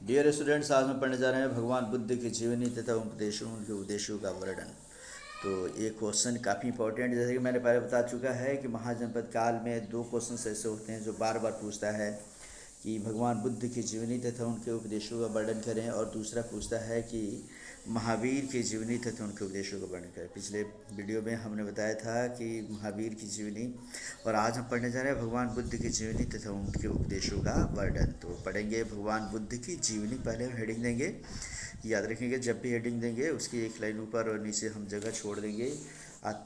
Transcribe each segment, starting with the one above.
Dear students, आज हम पढ़ने जा रहे हैं भगवान बुद्ध की जीवनी तथा उपदेशों, उनके उपदेशों का वर्णन। तो ये क्वेश्चन काफ़ी इंपॉर्टेंट, जैसे कि मैंने पहले बता चुका है कि महाजनपद काल में दो क्वेश्चन ऐसे होते हैं जो बार बार पूछता है कि भगवान बुद्ध की जीवनी तथा उनके उपदेशों का वर्णन करें, और दूसरा पूछता है कि महावीर की जीवनी तथा उनके उपदेशों का वर्णन करें। पिछले वीडियो में हमने बताया था कि महावीर की जीवनी, और आज हम पढ़ने जा रहे हैं भगवान बुद्ध की जीवनी तथा उनके उपदेशों का वर्णन। तो पढ़ेंगे भगवान बुद्ध की जीवनी। पहले हम हेडिंग देंगे, याद रखेंगे जब भी हेडिंग देंगे उसकी एक लाइन ऊपर और नीचे हम जगह छोड़ देंगे,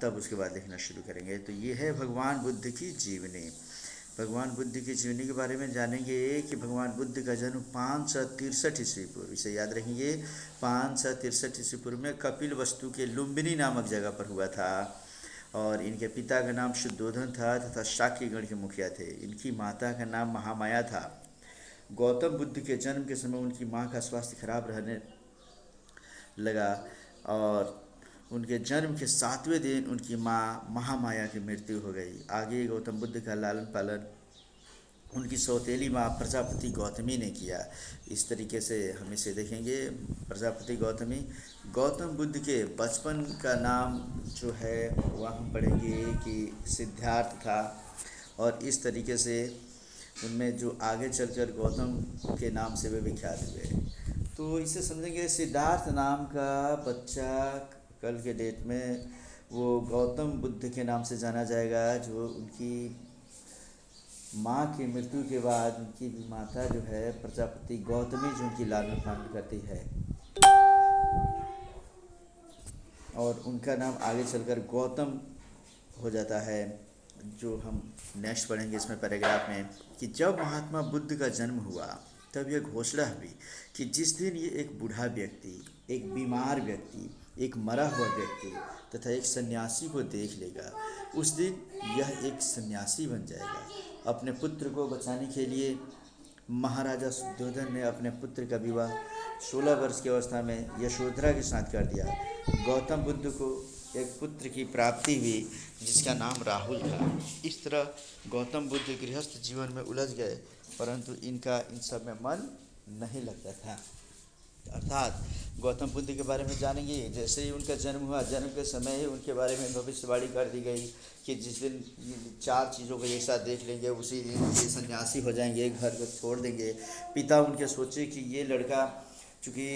तब उसके बाद लिखना शुरू करेंगे। तो ये है भगवान बुद्ध की जीवनी। भगवान बुद्ध की जीवनी के बारे में जानेंगे कि भगवान बुद्ध का जन्म 563 ईस्वी पूर्व, इसे याद रखेंगे, 563 ईस्वी पूर्व में कपिल वस्तु के लुम्बिनी नामक जगह पर हुआ था। और इनके पिता का नाम शुद्धोधन था तथा शाक्यगण के मुखिया थे। इनकी माता का नाम महामाया था। गौतम बुद्ध के जन्म के समय उनकी माँ का स्वास्थ्य खराब रहने लगा, और उनके जन्म के 7वें दिन उनकी माँ महामाया की मृत्यु हो गई। आगे गौतम बुद्ध का लालन पालन उनकी सौतेली माँ प्रजापति गौतमी ने किया। इस तरीके से हम इसे देखेंगे। प्रजापति गौतमी, गौतम बुद्ध के बचपन का नाम जो है वह हम पढ़ेंगे कि सिद्धार्थ था, और इस तरीके से उनमें जो आगे चलकर गौतम के नाम से वे विख्यात हुए। तो इसे समझेंगे, सिद्धार्थ नाम का बच्चा कल के डेट में वो गौतम बुद्ध के नाम से जाना जाएगा, जो उनकी माँ की मृत्यु के बाद उनकी माता जो है प्रजापति गौतमी, जो उनकी लालन पालन करती है, और उनका नाम आगे चलकर गौतम हो जाता है, जो हम नेक्स्ट पढ़ेंगे इसमें पैराग्राफ में। कि जब महात्मा बुद्ध का जन्म हुआ तब यह घोषणा हुई कि जिस दिन ये एक बूढ़ा व्यक्ति, एक बीमार व्यक्ति, एक मरा हुआ व्यक्ति तथा एक सन्यासी को देख लेगा, उस दिन यह एक सन्यासी बन जाएगा। अपने पुत्र को बचाने के लिए महाराजा शुद्धोधन ने अपने पुत्र का विवाह 16 वर्ष की अवस्था में यशोधरा के साथ कर दिया। गौतम बुद्ध को एक पुत्र की प्राप्ति हुई जिसका नाम राहुल था। इस तरह गौतम बुद्ध गृहस्थ जीवन में उलझ गए, परंतु इनका इन सब में मन नहीं लगता था। अर्थात गौतम बुद्ध के बारे में जानेंगे। जैसे ही उनका जन्म हुआ, जन्म के समय ही उनके बारे में भविष्यवाणी कर दी गई कि जिस दिन ये 4 चीज़ों को एक साथ देख लेंगे उसी दिन ये सन्यासी हो जाएंगे, घर को छोड़ देंगे। पिता उनके सोचे कि ये लड़का चूँकि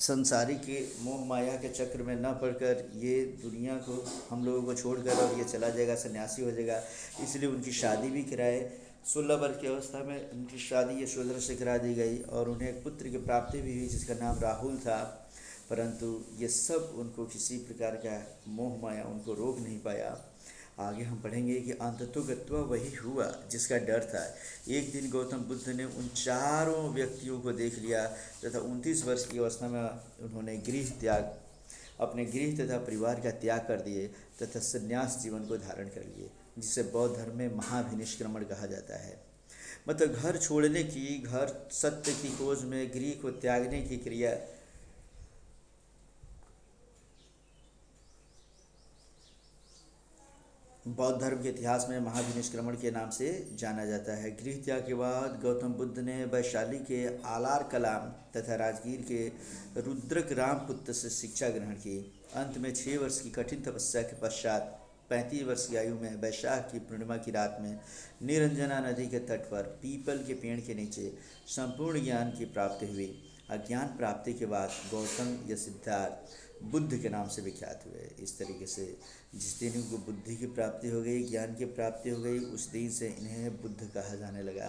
संसारिक मोह माया के चक्र में न पड़कर ये दुनिया को, हम लोगों को छोड़कर और ये चला जाएगा, सन्यासी हो जाएगा, इसलिए उनकी शादी भी कराए। 16 वर्ष की अवस्था में उनकी शादी यशोधरा से करा दी गई, और उन्हें एक पुत्र की प्राप्ति भी हुई जिसका नाम राहुल था। परंतु ये सब उनको किसी प्रकार का मोह माया उनको रोक नहीं पाया। आगे हम पढ़ेंगे कि अंततोगत्वा वही हुआ जिसका डर था। एक दिन गौतम बुद्ध ने उन चारों व्यक्तियों को देख लिया तथा 29 वर्ष की अवस्था में उन्होंने अपने गृह तथा परिवार का त्याग कर दिए तथा संन्यास जीवन को धारण कर लिए, जिसे बौद्ध धर्म में महाभिनिष्क्रमण कहा जाता है। मतलब घर छोड़ने की, घर सत्य की खोज में गृह को त्यागने की क्रिया बौद्ध धर्म के इतिहास में महाभिनिष्क्रमण के नाम से जाना जाता है। गृह त्याग के बाद गौतम बुद्ध ने वैशाली के आलार कलाम तथा राजगीर के रुद्रक रामपुत्र से शिक्षा ग्रहण की। अंत में 6 वर्ष की कठिन तपस्या के पश्चात 35 वर्ष की आयु में वैशाख की पूर्णिमा की रात में निरंजना नदी के तट पर पीपल के पेड़ के नीचे संपूर्ण ज्ञान की प्राप्ति हुई। अज्ञान प्राप्ति के बाद गौतम या सिद्धार्थ बुद्ध के नाम से विख्यात हुए। इस तरीके से जिस दिन उनको बुद्धि की प्राप्ति हो गई, ज्ञान की प्राप्ति हो गई, उस दिन से इन्हें बुद्ध कहा जाने लगा।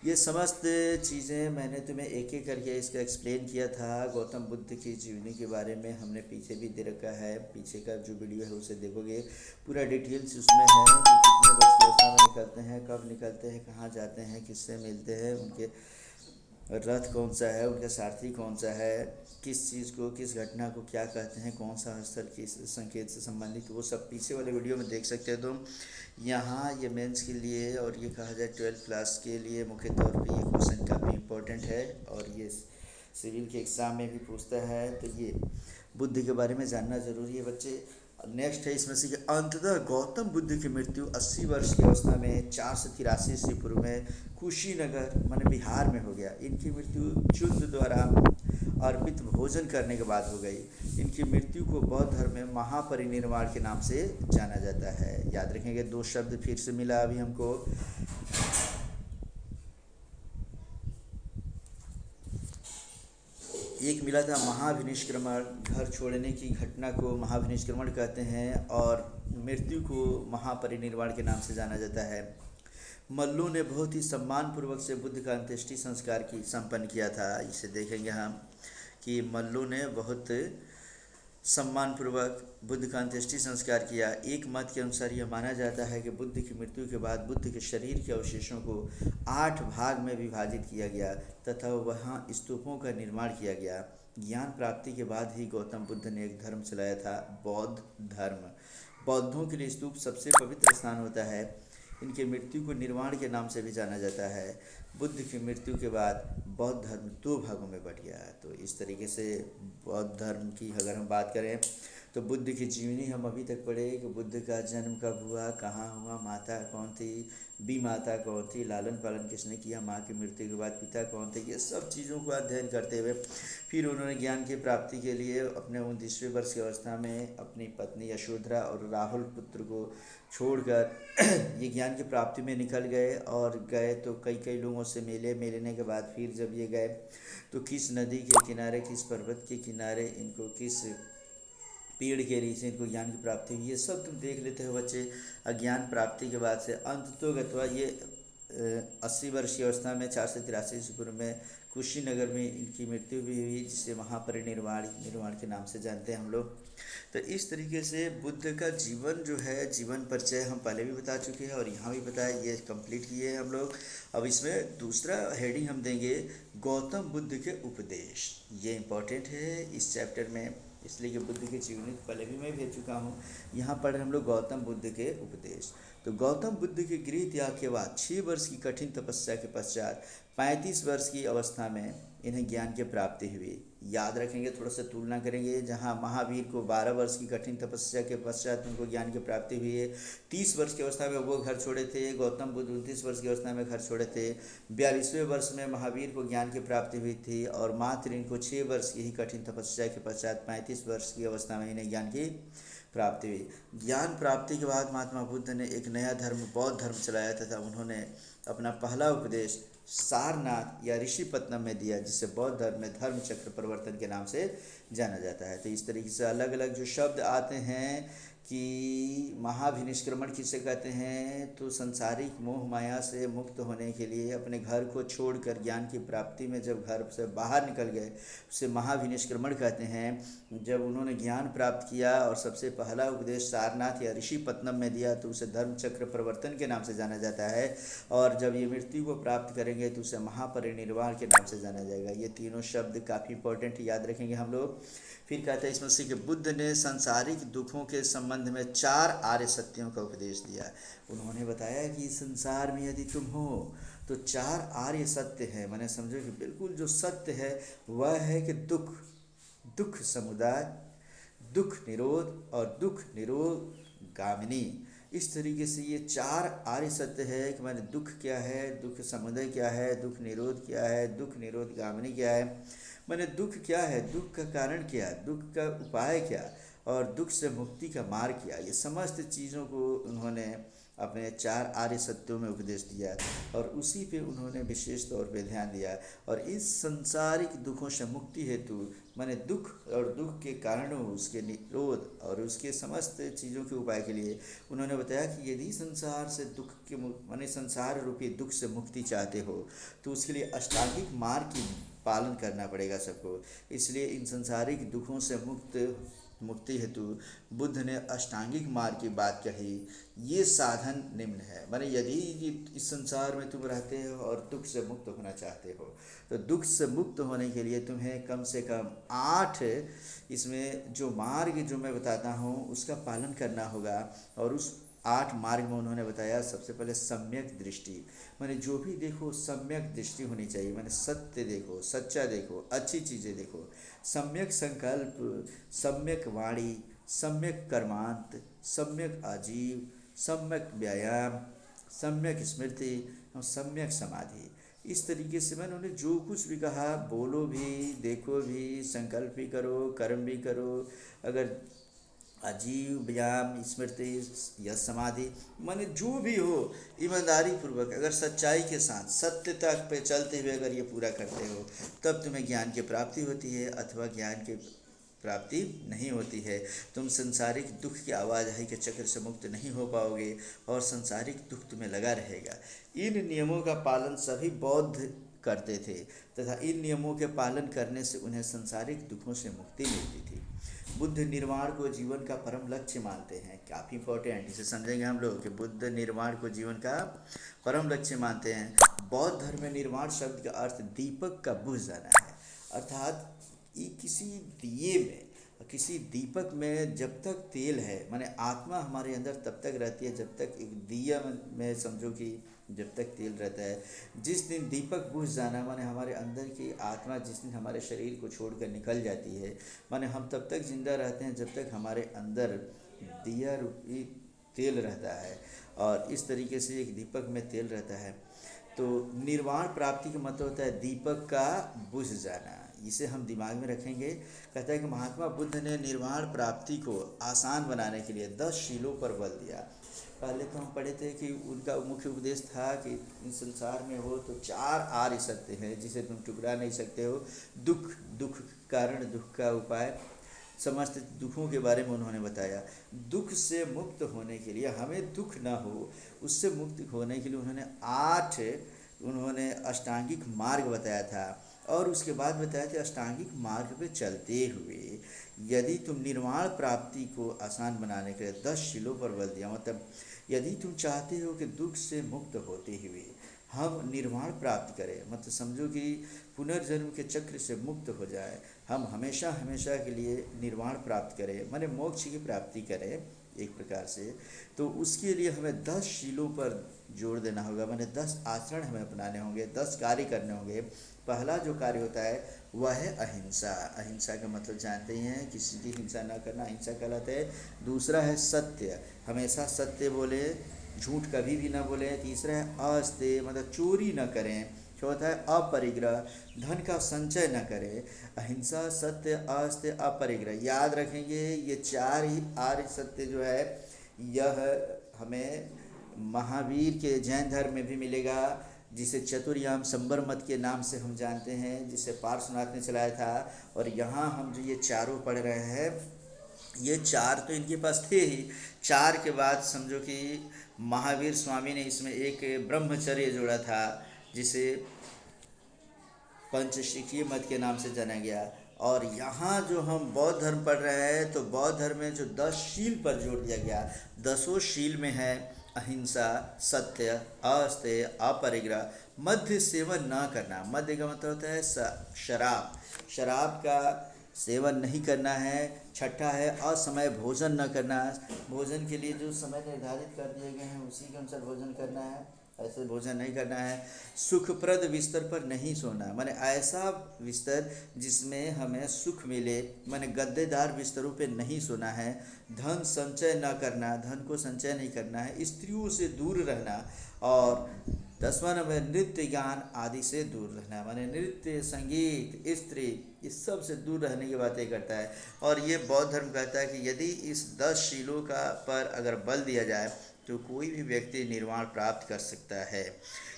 ये समस्त चीज़ें मैंने तुम्हें एक एक करके इसका एक्सप्लेन किया था। गौतम बुद्ध की जीवनी के बारे में हमने पीछे भी दे रखा है, पीछे का जो वीडियो है उसे देखोगे, पूरा डिटेल्स उसमें है कि कितने वर्ष की अवस्था में निकलते हैं, कब निकलते हैं, कहाँ जाते हैं, किससे मिलते हैं, उनके रथ कौन सा है, उनका सारथी कौन सा है, किस चीज़ को, किस घटना को क्या कहते हैं, कौन सा स्थल किस संकेत से संबंधित, वो सब पीछे वाले वीडियो में देख सकते हो तुम। यहाँ ये मेंस के लिए और ये कहा जाए 12th क्लास के लिए मुख्य तौर पे ये क्वेश्चन काफ़ी इम्पोर्टेंट है, और ये सिविल के एग्ज़ाम में भी पूछता है। तो ये बुद्ध के बारे में जानना ज़रूरी है बच्चे। नेक्स्ट है इसमें से कि अंततः गौतम बुद्ध की मृत्यु 80 वर्ष की अवस्था में 483 ईस्वी पूर्व में कुशीनगर माने बिहार में हो गया। इनकी मृत्यु चुंद द्वारा अर्पित भोजन करने के बाद हो गई। इनकी मृत्यु को बौद्ध धर्म में महापरिनिर्वाण के नाम से जाना जाता है। याद रखेंगे, दो शब्द फिर से मिला अभी हमको। एक मिला था महाविनिष्क्रमण, घर छोड़ने की घटना को महाविनिष्क्रमण कहते हैं, और मृत्यु को महापरिनिर्वाण के नाम से जाना जाता है। मल्लू ने बहुत ही सम्मानपूर्वक से बुद्ध का अंत्येष्टि संस्कार की संपन्न किया था। इसे देखेंगे हम कि मल्लू ने बहुत सम्मानपूर्वक बुद्ध का अंत्येष्टि संस्कार किया। एक मत के अनुसार यह माना जाता है कि बुद्ध की मृत्यु के बाद बुद्ध के शरीर के अवशेषों को 8 भाग में विभाजित किया गया तथा वहाँ स्तूपों का निर्माण किया गया। ज्ञान प्राप्ति के बाद ही गौतम बुद्ध ने एक धर्म चलाया था, बौद्ध धर्म। बौद्धों के लिए स्तूप सबसे पवित्र स्थान होता है। इनके मृत्यु को निर्वाण के नाम से भी जाना जाता है। बुद्ध की मृत्यु के बाद बौद्ध धर्म 2 भागों में बट गया। तो इस तरीके से बौद्ध धर्म की अगर हम बात करें तो बुद्ध की जीवनी हम अभी तक पढ़े कि बुद्ध का जन्म कब हुआ, कहाँ हुआ, माता कौन थी, बी माता कौन थी, लालन पालन किसने किया, माँ की मृत्यु के बाद पिता कौन थे, ये सब चीज़ों को अध्ययन करते हुए फिर उन्होंने ज्ञान की प्राप्ति के लिए अपने 29वें वर्ष की अवस्था में अपनी पत्नी यशोधरा और राहुल पुत्र को छोड़कर ये ज्ञान की प्राप्ति में निकल गए। और गए तो कई लोगों से मिलने के बाद फिर जब ये गए तो किस नदी के किनारे, किस पर्वत के किनारे, इनको किस पेड़ के नीचे इनको ज्ञान की प्राप्ति हुई, ये सब तुम देख लेते हो बच्चे। अज्ञान प्राप्ति के बाद से अंततोगत्वा ये 80 वर्ष की अवस्था में 483 ईस्वी पूर्व में कुशीनगर में इनकी मृत्यु भी हुई, जिसे महापरिनिर्वाण के नाम से जानते हैं हम लोग। तो इस तरीके से बुद्ध का जीवन जो है, जीवन परिचय हम पहले भी बता चुके हैं और यहाँ भी बताया, ये कंप्लीट किए हैं हम लोग। अब इसमें दूसरा हेडिंग हम देंगे गौतम बुद्ध के उपदेश। ये इम्पोर्टेंट है इस चैप्टर में, इसलिए कि बुद्ध की जीवनी पहले भी मैं भेज चुका हूँ। यहाँ पर हम लोग गौतम बुद्ध के उपदेश। तो गौतम बुद्ध के गृह त्याग के बाद 6 वर्ष की कठिन तपस्या के पश्चात 35 वर्ष की अवस्था में इन्हें ज्ञान की प्राप्ति हुई। याद रखेंगे, थोड़ा सा तुलना करेंगे। जहाँ महावीर को 12 वर्ष की कठिन तपस्या के पश्चात उनको ज्ञान की प्राप्ति हुई है। 30 वर्ष की अवस्था में वो घर छोड़े थे। गौतम बुद्ध 29 वर्ष की अवस्था में घर छोड़े थे। 42वें वर्ष में महावीर को ज्ञान की प्राप्ति हुई थी और मात्र इनको 6 वर्ष की ही कठिन तपस्या के पश्चात 35 वर्ष की अवस्था में इन्हें ज्ञान की प्राप्ति हुई। ज्ञान प्राप्ति के बाद महात्मा बुद्ध ने एक नया धर्म, बौद्ध धर्म चलाया तथा उन्होंने अपना पहला उपदेश सारनाथ या ऋषिपत्तनम में दिया, जिसे बौद्ध धर्म में धर्म चक्र प्रवर्तन के नाम से जाना जाता है। तो इस तरीके से अलग अलग जो शब्द आते हैं कि महाविनिष्क्रमण किसे कहते हैं, तो संसारिक मोह माया से मुक्त होने के लिए अपने घर को छोड़कर ज्ञान की प्राप्ति में जब घर से बाहर निकल गए उसे महाविनिष्क्रमण कहते हैं। जब उन्होंने ज्ञान प्राप्त किया और सबसे पहला उपदेश सारनाथ या ऋषिपत्तनम में दिया तो उसे धर्म चक्र प्रवर्तन के नाम से जाना जाता है। और जब ये मृत्यु को प्राप्त करेंगे तो उसे महापरिनिर्वाण के नाम से जाना जाएगा। ये तीनों शब्द काफ़ी इंपॉर्टेंट, याद रखेंगे हम लोग। फिर कहते हैं इसमें से कि बुद्ध ने सांसारिक दुखों के संबंध में 4 आर्य सत्यों का उपदेश दिया। उन्होंने बताया कि इस संसार में यदि तुम हो तो 4 आर्य सत्य है। मैंने समझो कि बिल्कुल जो सत्य है वह है कि दुख समुदाय, दुख निरोध और दुख निरोध गामिनी। इस तरीके से ये 4 आर्य सत्य है कि मैंने दुख क्या है, दुख समुदाय क्या है, दुख निरोध क्या है, दुख निरोध गामिनी क्या है। मैंने दुख क्या है, दुख का कारण क्या, दुख का उपाय क्या और दुख से मुक्ति का मार्ग क्या, ये समस्त चीज़ों को उन्होंने अपने 4 आर्य सत्यों में उपदेश दिया और उसी पे उन्होंने विशेष तौर पे ध्यान दिया। और इस संसारिक दुखों से मुक्ति हेतु माने दुख और दुख के कारणों, उसके निरोध और उसके समस्त चीज़ों के उपाय के लिए उन्होंने बताया कि यदि संसार से दुख के माने संसार रूपी दुख से मुक्ति चाहते हो तो उसके लिए अष्टांगिक मार्ग की पालन करना पड़ेगा सबको। इसलिए इन संसारिक दुखों से मुक्ति हेतु बुद्ध ने अष्टांगिक मार्ग की बात कही। ये साधन निम्न है, माने यदि इस संसार में तुम रहते हो और दुख से मुक्त होना चाहते हो तो दुख से मुक्त होने के लिए तुम्हें कम से कम 8 इसमें जो मार्ग जो मैं बताता हूँ उसका पालन करना होगा। और उस 8 मार्ग में उन्होंने बताया, सबसे पहले सम्यक दृष्टि, माने जो भी देखो सम्यक दृष्टि होनी चाहिए। माने सत्य देखो, सच्चा देखो, अच्छी चीज़ें देखो। सम्यक संकल्प, सम्यक वाणी, सम्यक कर्मांत, सम्यक आजीव, सम्यक व्यायाम, सम्यक स्मृति और सम्यक समाधि। इस तरीके से मैंने उन्हें जो कुछ भी कहा, बोलो भी, देखो भी, संकल्प भी करो, कर्म भी करो, अगर अजीव, व्यायाम, स्मृति या समाधि, माने जो भी हो, ईमानदारी पूर्वक अगर सच्चाई के साथ सत्यता पे चलते हुए अगर ये पूरा करते हो, तब तुम्हें ज्ञान की प्राप्ति होती है, अथवा ज्ञान की प्राप्ति नहीं होती है। तुम संसारिक दुख की आवाजाही के चक्र से मुक्त नहीं हो पाओगे और संसारिक दुख तुम्हें लगा रहेगा। इन नियमों का पालन सभी बौद्ध करते थे तथा इन नियमों के पालन करने से उन्हें संसारिक दुखों से मुक्ति मिलती थी। बुद्ध निर्वाण को जीवन का परम लक्ष्य मानते हैं। काफ़ी इंपॉर्टेंट, इसे समझेंगे हम लोग कि बुद्ध निर्वाण को जीवन का परम लक्ष्य मानते हैं। बौद्ध धर्म में निर्वाण शब्द का अर्थ दीपक का बुझ जाना है, अर्थात किसी दिए में, किसी दीपक में जब तक तेल है, माने आत्मा हमारे अंदर तब तक रहती है जब तक एक दिया में समझो कि जब तक तेल रहता है। जिस दिन दीपक बुझ जाना, माने हमारे अंदर की आत्मा जिस दिन हमारे शरीर को छोड़कर निकल जाती है, माने हम तब तक जिंदा रहते हैं जब तक हमारे अंदर दिया रूपी तेल रहता है, और इस तरीके से एक दीपक में तेल रहता है। तो निर्वाण प्राप्ति का मतलब होता है दीपक का बुझ जाना। इसे हम दिमाग में रखेंगे। कहता है कि महात्मा बुद्ध ने निर्वाण प्राप्ति को आसान बनाने के लिए 10 शीलों पर बल दिया। पहले तो हम पढ़े थे कि उनका मुख्य उपदेश था कि इस संसार में हो तो 4 आर्य सत्य हैं जिसे तुम टुकरा नहीं सकते हो। दुख, दुख कारण, दुख का उपाय, समस्त दुखों के बारे में उन्होंने बताया। दुख से मुक्त होने के लिए, हमें दुख ना हो उससे मुक्त होने के लिए उन्होंने अष्टांगिक मार्ग बताया था। और उसके बाद बताया कि अष्टांगिक मार्ग पे चलते हुए यदि तुम निर्वाण प्राप्ति को आसान बनाने के लिए 10 शीलों पर बल दिया। मतलब यदि तुम चाहते हो कि दुख से मुक्त होते हुए हम निर्वाण प्राप्त करें, मतलब समझो कि पुनर्जन्म के चक्र से मुक्त हो जाए, हम हमेशा हमेशा के लिए निर्वाण प्राप्त करें, माने मोक्ष की प्राप्ति करें एक प्रकार से, तो उसके लिए हमें 10 शीलों पर जोर देना होगा। माने 10 आचरण हमें अपनाने होंगे, 10 कार्य करने होंगे। पहला जो कार्य होता है वह है अहिंसा। अहिंसा का मतलब जानते ही हैं, किसी की हिंसा न करना अहिंसा कहलाता है। दूसरा है सत्य, हमेशा सत्य बोले, झूठ कभी भी ना बोले। तीसरा है अस्तेय, मतलब चोरी न करें। चौथा है अपरिग्रह, धन का संचय न करें। अहिंसा, सत्य, अस्तेय, अपरिग्रह, याद रखेंगे। ये 4 ही आर्य सत्य जो है यह हमें महावीर के जैन धर्म में भी मिलेगा, जिसे चतुर्याम संबर मत के नाम से हम जानते हैं, जिसे पार्श्वनाथ ने चलाया था। और यहाँ हम जो ये चारों पढ़ रहे हैं, ये 4 तो इनके पास थे ही। 4 के बाद समझो कि महावीर स्वामी ने इसमें एक ब्रह्मचर्य जोड़ा था, जिसे पंचशिखीय मत के नाम से जाना गया। और यहाँ जो हम बौद्ध धर्म पढ़ रहे हैं, तो बौद्ध धर्म में जो 10 शील पर जोर दिया गया, 10 शील में है अहिंसा, सत्य, अस्तेय, अपरिग्रह, मद्य सेवन न करना। मद्य का मतलब होता है शराब, शराब का सेवन नहीं करना है। छठा है असमय भोजन न करना, भोजन के लिए जो समय निर्धारित कर दिए गए हैं उसी के अनुसार भोजन करना है, ऐसे भोजन नहीं करना है। सुखप्रद बिस्तर पर नहीं सोना, माने ऐसा बिस्तर जिसमें हमें सुख मिले, माने गद्देदार बिस्तरों पे नहीं सोना है। धन संचय न करना, धन को संचय नहीं करना है। स्त्रियों से दूर रहना। और 10वां नंबर नृत्य ज्ञान आदि से दूर रहना, माने नृत्य, संगीत, स्त्री, इस सब से दूर रहने की बातें करता है। और ये बौद्ध धर्म कहता है कि यदि इस 10 शीलों का पर अगर बल दिया जाए तो कोई भी व्यक्ति निर्वाण प्राप्त कर सकता है।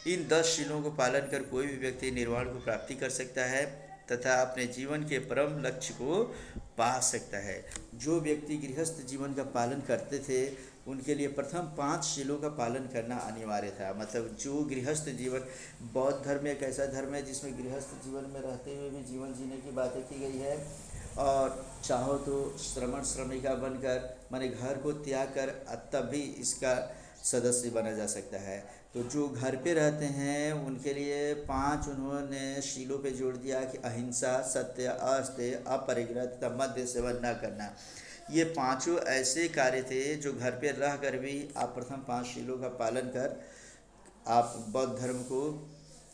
इन 10 शीलों को पालन कर कोई भी व्यक्ति निर्वाण को प्राप्ति कर सकता है तथा अपने जीवन के परम लक्ष्य को पा सकता है। जो व्यक्ति गृहस्थ जीवन का पालन करते थे उनके लिए प्रथम 5 शीलों का पालन करना अनिवार्य था। मतलब जो गृहस्थ जीवन, बौद्ध धर्म एक ऐसा धर्म है जिसमें गृहस्थ जीवन में रहते हुए भी जीवन जीने की बातें की गई है। और चाहो तो श्रमण श्रमिका बनकर, माने घर को त्याग कर तब भी इसका सदस्य बना जा सकता है। तो जो घर पे रहते हैं उनके लिए 5 उन्होंने शीलों पे जोड़ दिया कि अहिंसा, सत्य, अस्तेय, अपरिग्रह तथा मद्य सेवन न करना। ये 5 ऐसे कार्य थे जो घर पे रह कर भी आप प्रथम 5 शीलों का पालन कर आप बौद्ध धर्म को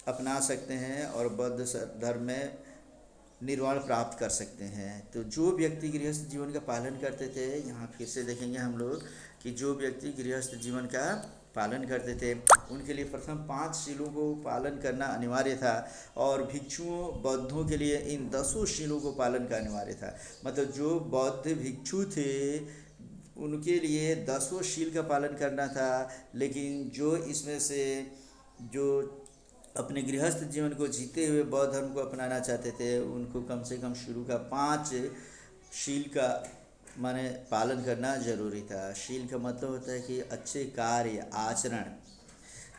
अपना सकते हैं और बौद्ध धर्म में निर्वाण प्राप्त कर सकते हैं। तो जो व्यक्ति गृहस्थ जीवन का पालन करते थे, यहाँ फिर से देखेंगे हम लोग कि जो व्यक्ति गृहस्थ जीवन का पालन करते थे उनके लिए प्रथम 5 शीलों को पालन करना अनिवार्य था, और भिक्षुओं बौद्धों के लिए इन 10 शीलों को पालन का अनिवार्य था। मतलब जो बौद्ध भिक्षु थे उनके लिए 10 शील का पालन करना था, लेकिन जो इसमें से जो अपने गृहस्थ जीवन को जीते हुए बौद्ध धर्म को अपनाना चाहते थे उनको कम से कम शुरू का 5 शील का माने पालन करना जरूरी था। शील का मतलब होता है कि अच्छे कार्य आचरण।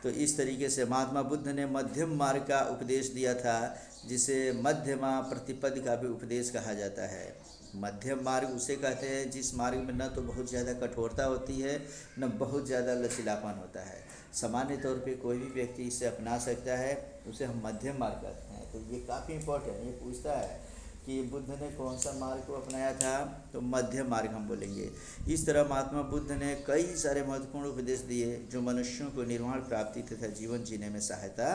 तो इस तरीके से महात्मा बुद्ध ने मध्यम मार्ग का उपदेश दिया था, जिसे मध्यमा प्रतिपद का भी उपदेश कहा जाता है। मध्यम मार्ग उसे कहते हैं जिस मार्ग में न तो बहुत ज़्यादा कठोरता होती है न बहुत ज़्यादा लचीलापन होता है। सामान्य तौर पे कोई भी व्यक्ति इसे अपना सकता है, उसे हम मध्यम मार्ग कहते हैं। तो ये काफ़ी इम्पोर्टेंट, ये पूछता है कि बुद्ध ने कौन सा मार्ग को अपनाया था, तो मध्यम मार्ग हम बोलेंगे। इस तरह महात्मा बुद्ध ने कई सारे महत्वपूर्ण उपदेश दिए जो मनुष्यों को निर्वाण प्राप्ति तथा जीवन जीने में सहायता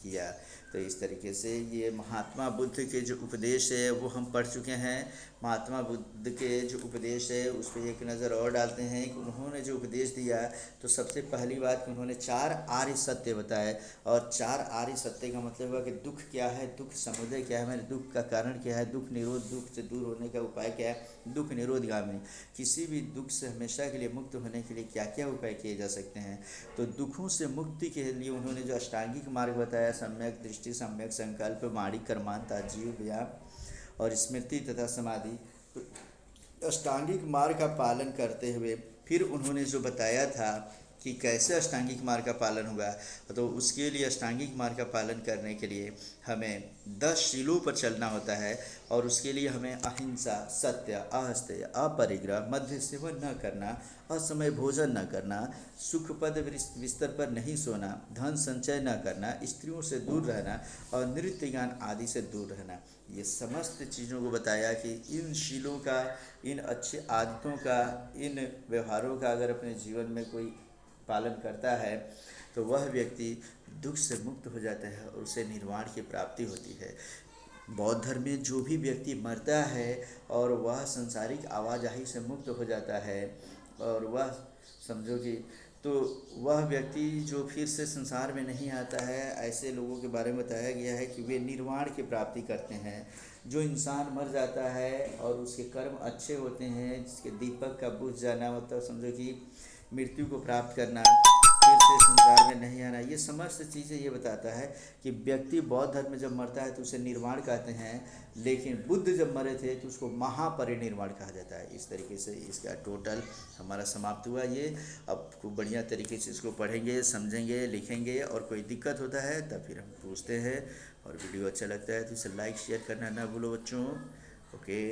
किया। तो इस तरीके से ये महात्मा बुद्ध के जो उपदेश है वो हम पढ़ चुके हैं। महात्मा बुद्ध के जो उपदेश है उस पर एक नज़र और डालते हैं कि उन्होंने जो उपदेश दिया, तो सबसे पहली बात कि उन्होंने 4 आर्य सत्य बताए। और 4 आर्य सत्य का मतलब हुआ कि दुख क्या है, दुख समुदय क्या है, मेरे दुख का कारण क्या है, दुख निरोध, दुख से दूर होने का उपाय क्या है, दुख निरोधगामी, किसी भी दुख से हमेशा के लिए मुक्त होने के लिए क्या क्या उपाय किए जा सकते हैं। तो दुखों से मुक्ति के लिए उन्होंने जो अष्टांगिक मार्ग बताया, सम्यक दृष्टि, सम्यक संकल्प, माणिक कर्मांता, जीव व्याप और स्मृति तथा समाधि। तो अष्टांगिक मार्ग का पालन करते हुए फिर उन्होंने जो बताया था कि कैसे अष्टांगिक मार्ग का पालन होगा, तो उसके लिए अष्टांगिक मार्ग का पालन करने के लिए हमें 10 शीलों पर चलना होता है। और उसके लिए हमें अहिंसा, सत्य, अहस्तेय, अपरिग्रह, मध्य सेवन न करना, असमय भोजन न करना, सुखपद बिस्तर पर नहीं सोना, धन संचय न करना, स्त्रियों से दूर रहना और नृत्य गान आदि से दूर रहना। ये समस्त चीज़ों को बताया कि इन शीलों का, इन अच्छे आदतों का, इन व्यवहारों का अगर अपने जीवन में कोई पालन करता है तो वह व्यक्ति दुख से मुक्त हो जाता है और उसे निर्वाण की प्राप्ति होती है। बौद्ध धर्म में जो भी व्यक्ति मरता है और वह संसारिक आवाजाही से मुक्त हो जाता है, और वह समझो कि तो वह व्यक्ति जो फिर से संसार में नहीं आता है, ऐसे लोगों के बारे में बताया गया है कि वे निर्वाण की प्राप्ति करते हैं। जो इंसान मर जाता है और उसके कर्म अच्छे होते हैं, जिसके दीपक का बुझ जाना, मतलब समझो कि मृत्यु को प्राप्त करना, फिर से संसार में नहीं आना, ये समस्त चीज़ें ये बताता है कि व्यक्ति बौद्ध धर्म में जब मरता है तो उसे निर्वाण कहते हैं, लेकिन बुद्ध जब मरे थे तो उसको महापरिनिर्वाण कहा जाता है। इस तरीके से इसका टोटल हमारा समाप्त हुआ। ये अब खूब बढ़िया तरीके से इसको पढ़ेंगे, समझेंगे, लिखेंगे, और कोई दिक्कत होता है तब फिर हम पूछते हैं। और वीडियो अच्छा लगता है तो इसे लाइक शेयर करना ना भूलो बच्चों। ओके।